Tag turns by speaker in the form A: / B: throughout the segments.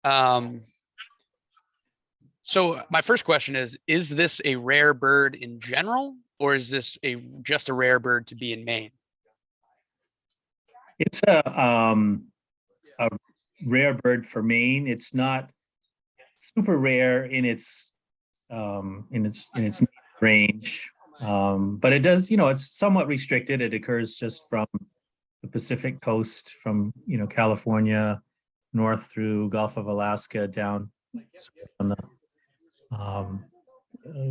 A: Um, so my first question is this a rare bird in general, or is this just a rare bird to be in Maine?
B: It's a rare bird for Maine. It's not super rare in its range, but it does. It's somewhat restricted. It occurs just from the Pacific coast, from California north through Gulf of Alaska down on the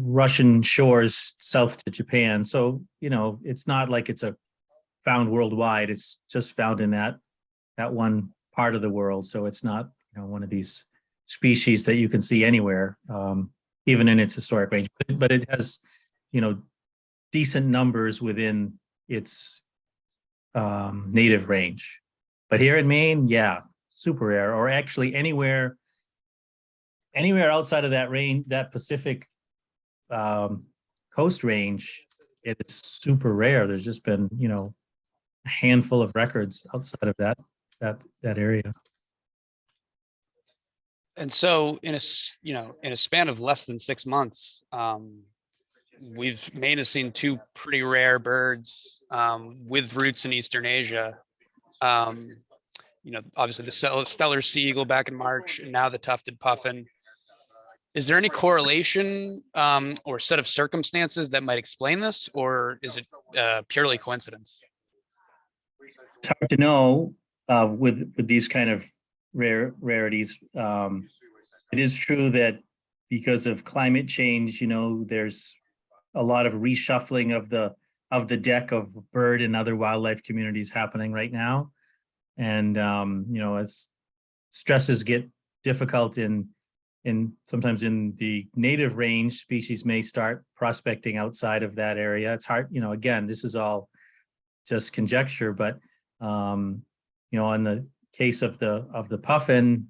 B: Russian shores south to Japan. So it's not like it's a found worldwide. It's just found in that one part of the world. So it's not one of these species that you can see anywhere, even in its historic range. But it has decent numbers within its native range. But here in Maine, yeah, super rare. Or actually anywhere outside of that range, that Pacific coast range, it is super rare. There's just been a handful of records outside of that area.
A: And so in a span of less than 6 months, Maine has seen two pretty rare birds with roots in Eastern Asia. Obviously the stellar sea eagle back in March, and now the tufted puffin. Is there any correlation or set of circumstances that might explain this, or is it purely coincidence?
B: It's hard to know with these kind of rarities. It is true that because of climate change, there's a lot of reshuffling of the deck of bird and other wildlife communities happening right now. And as stresses get difficult in sometimes in the native range, species may start prospecting outside of that area. It's hard, again, this is all just conjecture, but in the case of the puffin,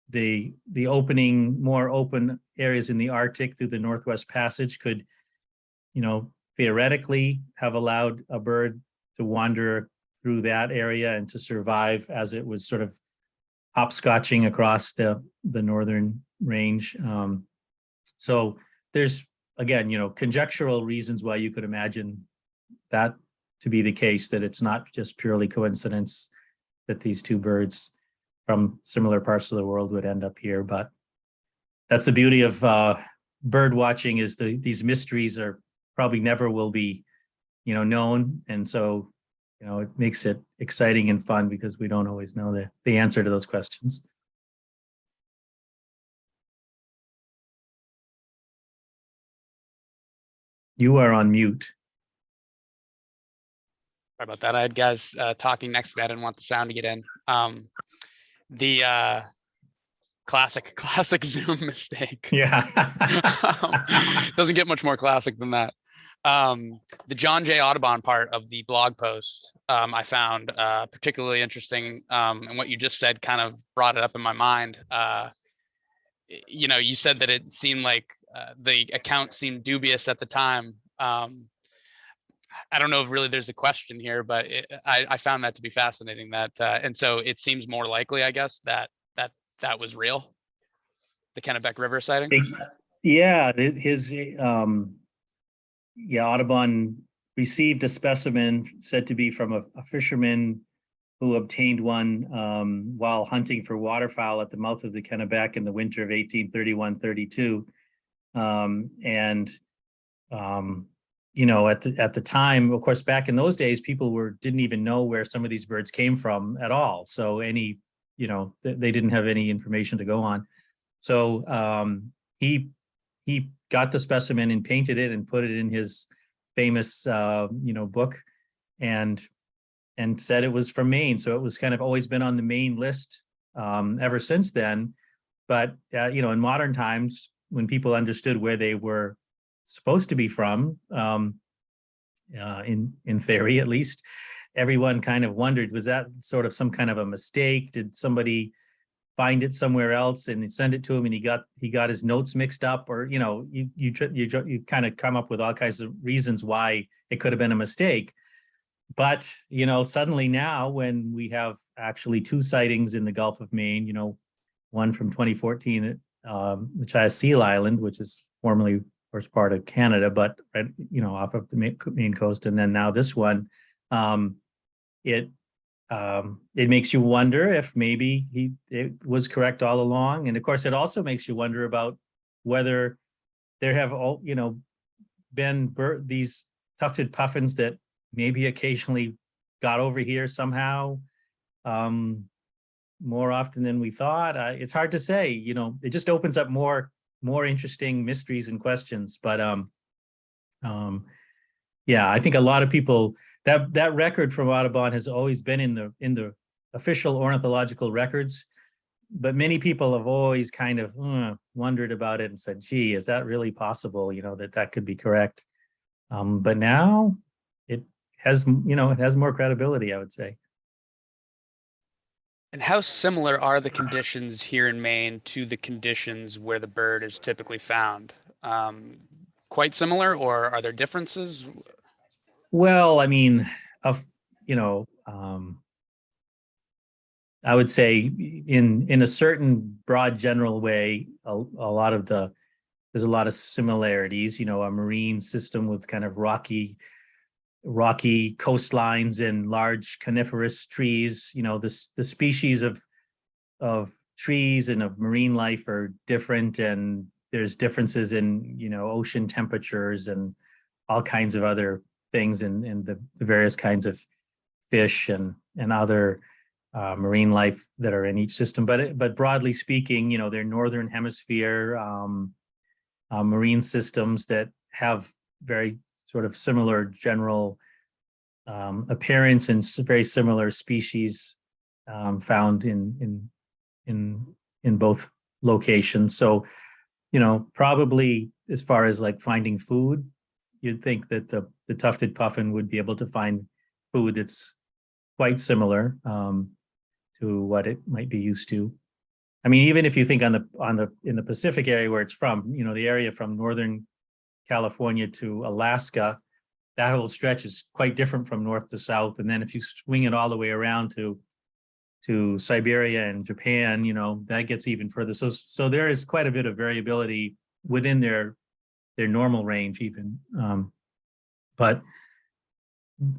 B: the more open areas in the Arctic through the Northwest Passage could, theoretically have allowed a bird to wander through that area and to survive as it was sort of hopscotching across the northern range. So there's, again, conjectural reasons why you could imagine that to be the case, that it's not just purely coincidence that these two birds from similar parts of the world would end up here. But that's the beauty of bird watching, is these mysteries are probably never will be, known. And so, it makes it exciting and fun because we don't always know the answer to those questions. You are on mute.
A: Sorry about that. I had guys talking next to me. I didn't want the sound to get in. The classic Zoom mistake.
B: Yeah.
A: Doesn't get much more classic than that. The John J. Audubon part of the blog post I found particularly interesting, and what you just said kind of brought it up in my mind. You said that it seemed like the account seemed dubious at the time. I don't know if really there's a question here, but I found that to be fascinating. And so it seems more likely, I guess, that was real. The Kennebec River sighting.
B: Yeah, Audubon received a specimen said to be from a fisherman who obtained one while hunting for waterfowl at the mouth of the Kennebec in the winter of 1831-32. At the time, of course, back in those days, people didn't even know where some of these birds came from at all. So they didn't have any information to go on. So he got the specimen and painted it and put it in his famous book, and said it was from Maine. So it was kind of always been on the Maine list ever since then. But in modern times, when people understood where they were supposed to be from, in theory at least, everyone kind of wondered, was that sort of some kind of a mistake? Did somebody find it somewhere else and send it to him and he got his notes mixed up? Or you kind of come up with all kinds of reasons why it could have been a mistake. But suddenly now, when we have actually two sightings in the Gulf of Maine, one from 2014 at Machias Seal Island, which is formerly, of course, part of Canada, but off of the Maine coast, and then now this one. It makes you wonder if maybe it was correct all along, and of course, it also makes you wonder about whether there have been these tufted puffins that maybe occasionally got over here somehow. More often than we thought. It's hard to say, it just opens up more interesting mysteries and questions. But yeah, I think a lot of people, that record from Audubon has always been in the official ornithological records, but many people have always kind of wondered about it and said, gee, is that really possible, that could be correct? But now it has more credibility, I would say.
A: And how similar are the conditions here in Maine to the conditions where the bird is typically found? Quite similar, or are there differences?
B: Well, I mean, I would say in a certain broad general way, there's a lot of similarities, a marine system with kind of rocky coastlines and large coniferous trees. The species of trees and of marine life are different, and there's differences in ocean temperatures and all kinds of other things, and the various kinds of fish and other marine life that are in each system. But broadly speaking, they're northern hemisphere marine systems that have very sort of similar general appearance and very similar species found in both locations. So, probably as far as like finding food, you'd think that the tufted puffin would be able to find food that's quite similar to what it might be used to. I mean, even if you think in the Pacific area where it's from, the area from northern California to Alaska, that whole stretch is quite different from north to south. And then if you swing it all the way around to Siberia and Japan, that gets even further. So there is quite a bit of variability within their normal range even. But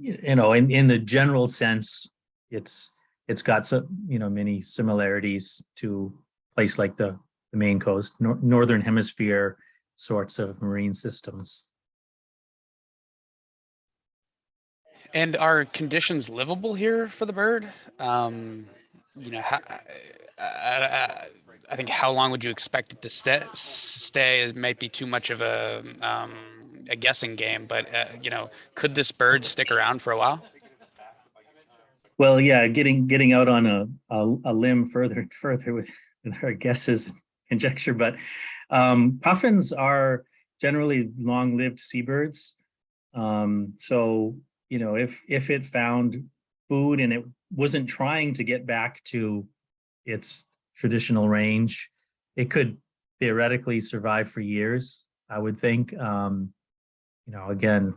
B: in the general sense, it's got some, many similarities to a place like the Maine coast, northern hemisphere sorts of marine systems.
A: And are conditions livable here for the bird? I think how long would you expect it to stay? It might be too much of a guessing game, but could this bird stick around for a while?
B: Well, yeah, getting out on a limb further and further with our guesses and conjecture, but puffins are generally long-lived seabirds. So if it found food and it wasn't trying to get back to its traditional range, it could theoretically survive for years, I would think. Again,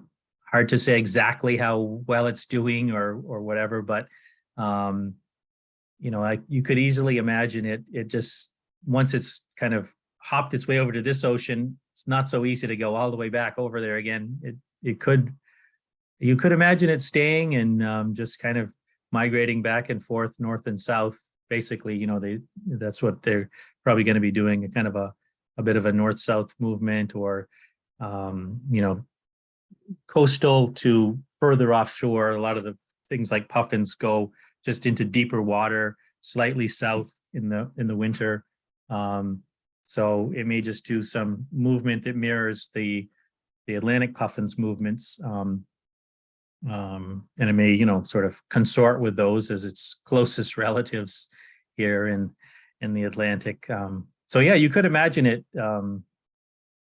B: hard to say exactly how well it's doing or whatever, but you could easily imagine it just, once it's kind of hopped its way over to this ocean, it's not so easy to go all the way back over there again. You could imagine it staying and just kind of migrating back and forth, north and south. Basically, that's what they're probably going to be doing, a kind of a bit of a north-south movement, or coastal to further offshore. A lot of the things like puffins go just into deeper water, slightly south in the winter. So it may just do some movement that mirrors the Atlantic puffins movements. And it may, sort of consort with those as its closest relatives here in the Atlantic. So yeah, you could imagine it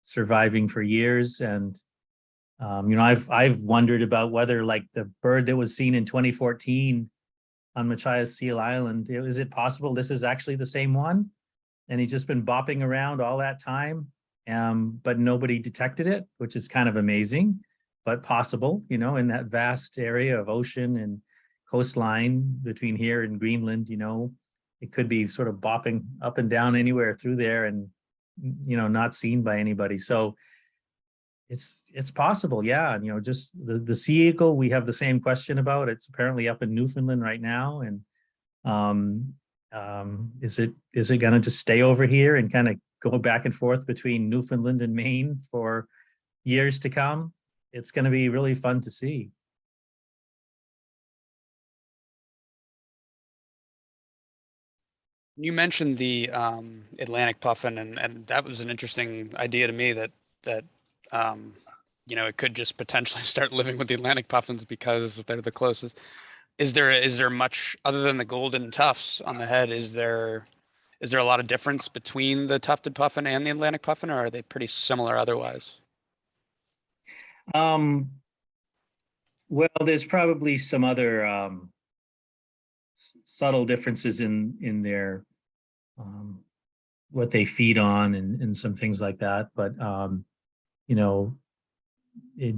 B: surviving for years. And I've wondered about whether, like, the bird that was seen in 2014 on Machias Seal Island, is it possible this is actually the same one, and he's just been bopping around all that time, but nobody detected it, which is kind of amazing, but possible, in that vast area of ocean and coastline between here and Greenland, it could be sort of bopping up and down anywhere through there and, not seen by anybody. So it's possible. Yeah. And, just the sea eagle, we have the same question about. It's apparently up in Newfoundland right now. And is it going to just stay over here and kind of go back and forth between Newfoundland and Maine for years to come? It's going to be really fun to see.
A: You mentioned the Atlantic puffin, and that was an interesting idea to me that it could just potentially start living with the Atlantic puffins because they're the closest. Is there much other than the golden tufts on the head? Is there a lot of difference between the tufted puffin and the Atlantic puffin, or are they pretty similar otherwise?
B: Well, there's probably some other subtle differences in their what they feed on and some things like that. But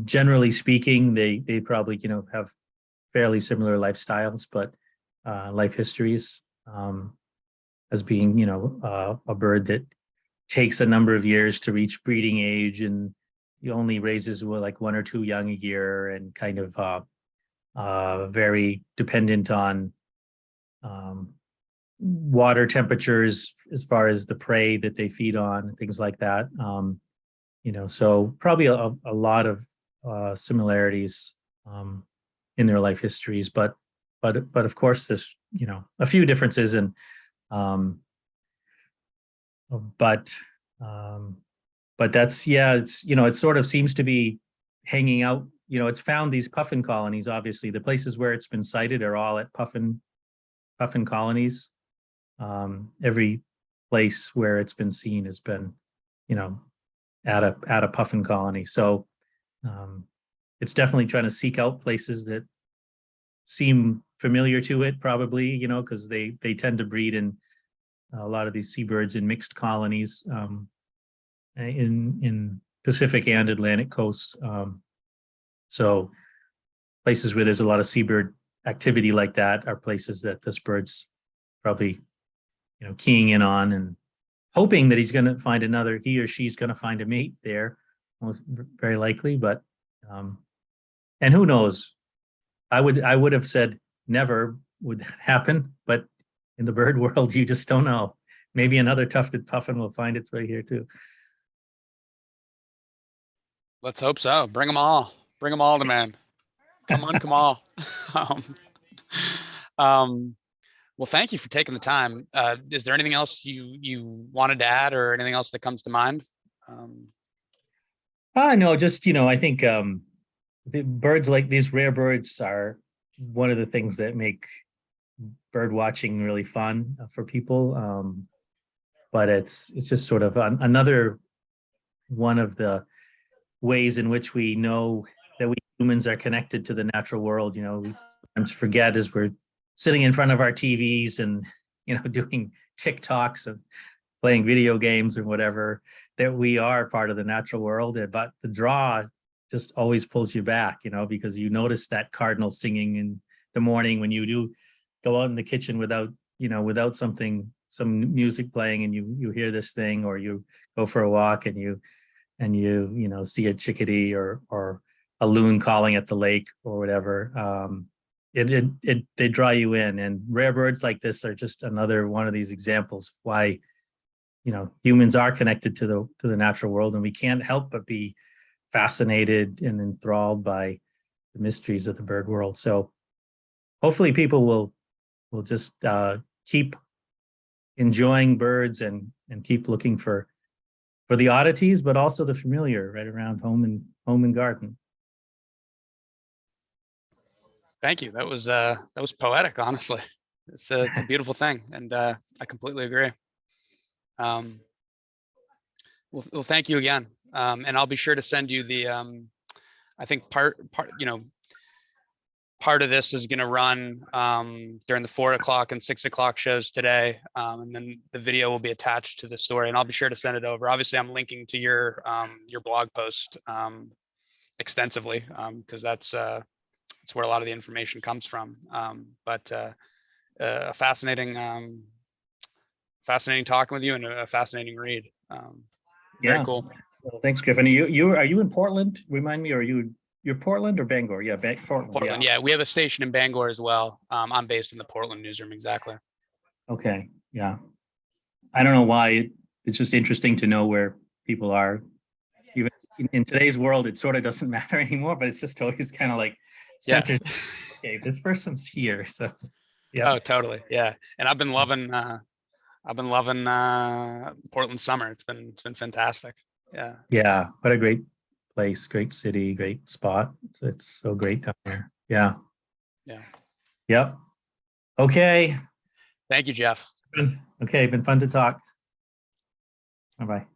B: generally speaking, they probably have fairly similar lifestyles, but life histories, as being a bird that takes a number of years to reach breeding age, and he only raises like 1 or 2 young a year, and kind of very dependent on water temperatures as far as the prey that they feed on, things like that. So probably a lot of similarities in their life histories, but of course there's a few differences, and but that's, yeah, it's it sort of seems to be hanging out. It's found these puffin colonies. Obviously, the places where it's been sighted are all at puffin colonies. Every place where it's been seen has been, at a puffin colony. So it's definitely trying to seek out places that seem familiar to it, probably, because they tend to breed in a lot of these seabirds in mixed colonies in Pacific and Atlantic coasts. So places where there's a lot of seabird activity like that are places that this bird's probably keying in on and hoping that he's going to find he or she's going to find a mate there, most very likely. But and who knows, I would have said never would happen, but in the bird world, you just don't know. Maybe another tufted puffin will find its way here too.
A: Let's hope so. Bring them all to Maine. Come on, come all. Well, thank you for taking the time. Is there anything else you wanted to add, or anything else that comes to mind?
B: No, just, I think the birds, like these rare birds, are one of the things that make bird watching really fun for people. But it's just sort of another one of the ways in which we know that we humans are connected to the natural world. We sometimes forget as we're sitting in front of our TVs and doing TikToks and playing video games or whatever, that we are part of the natural world. But the draw just always pulls you back, because you notice that cardinal singing in the morning when you do go out in the kitchen without some music playing, and you hear this thing, or you go for a walk and you see a chickadee or a loon calling at the lake or whatever. They draw you in, and rare birds like this are just another one of these examples why humans are connected to the natural world, and we can't help but be fascinated and enthralled by the mysteries of the bird world. So hopefully people will just keep enjoying birds and keep looking for the oddities, but also the familiar right around home and garden.
A: Thank you. That was poetic, honestly. It's a beautiful thing, and I completely agree. Well, thank you again, and I'll be sure to send you the. I think part of this is going to run during the 4 o'clock and 6 o'clock shows today, and then the video will be attached to the story, and I'll be sure to send it over. Obviously, I'm linking to your blog post extensively, because that's where a lot of the information comes from. But a fascinating fascinating talking with you and a fascinating read. Very
B: Yeah.
A: cool.
B: Well, thanks, Griffin. Are you in Portland? Remind me, you're Portland or Bangor? Yeah, Portland.
A: Portland. Yeah, we have a station in Bangor as well. I'm based in the Portland newsroom. Exactly.
B: Okay. Yeah. I don't know why. It's just interesting to know where people are. Even in today's world, it sort of doesn't matter anymore, but it's just always kind of like
A: Yeah.
B: centers. Okay, this person's here. So yeah.
A: Oh, totally. Yeah. And I've been loving Portland summer. It's been fantastic. Yeah.
B: Yeah. What a great place, great city, great spot. It's so great down there. Yeah.
A: Yeah.
B: Yep. Okay.
A: Thank you, Jeff.
B: Okay. Been fun to talk. Bye bye.